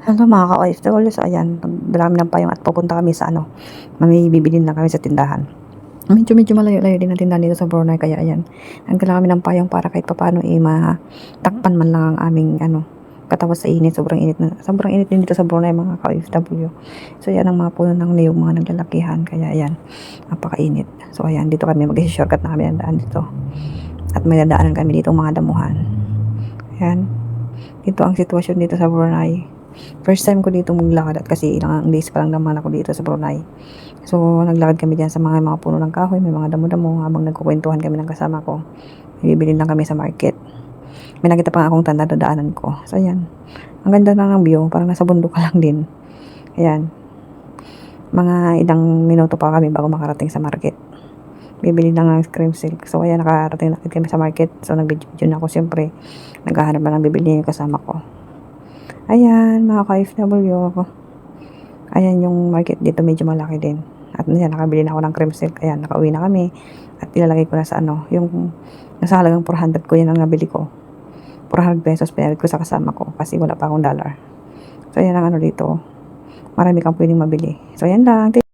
Hello mga ka-OFW, so ayan, nagdala kami ng payong at pupunta kami sa may bibilhin lang kami sa tindahan. Medyo malayo-layo din ang tindahan dito sa Brunei, kaya ayan, nagdala kami ng payong para kahit papaano matakpan man lang ang aming katawan sa init. Sobrang init din dito sa Brunei mga ka-OFW. So ayan ang mga puno ng niyog, mga naglalakihan, kaya ayan, napakainit. So ayan, dito kami mag-shortcut na kami ng daan dito. At may dadaanan kami dito mga damuhan. Ayan, ito ang sitwasyon dito sa Brunei. First time ko dito maglakad at kasi ilang days pa lang naman ako dito sa Brunei. So, naglakad kami dyan sa mga puno ng kahoy, may mga damo-damo habang nagkukwentuhan kami ng kasama ko. Bibili lang kami sa market. May nakita pa akong tanda dadaanan ko. So, ayan. Ang ganda na ng view, parang nasa bundok ka lang din. Ayan. Mga ilang minuto pa kami bago makarating sa market. Bibili lang ng cream silk. So, ayan, nakarating na kami sa market. So, nag-video na ako siyempre. Naghahanap na lang bibili yung kasama ko. Ayan, mga ka-OFW ako. Ayan yung market dito, medyo malaki din. At yan, nakabili na ako ng cream silk. Ayan, nakauwi na kami. At ilalagay ko na sa yung nasa halagang 400 ko, yan ang nabili ko. 400 pesos, pinalit ko sa kasama ko kasi wala pa akong dollar. So, ayan ang dito. Marami kang pwedeng mabili. So, ayan lang.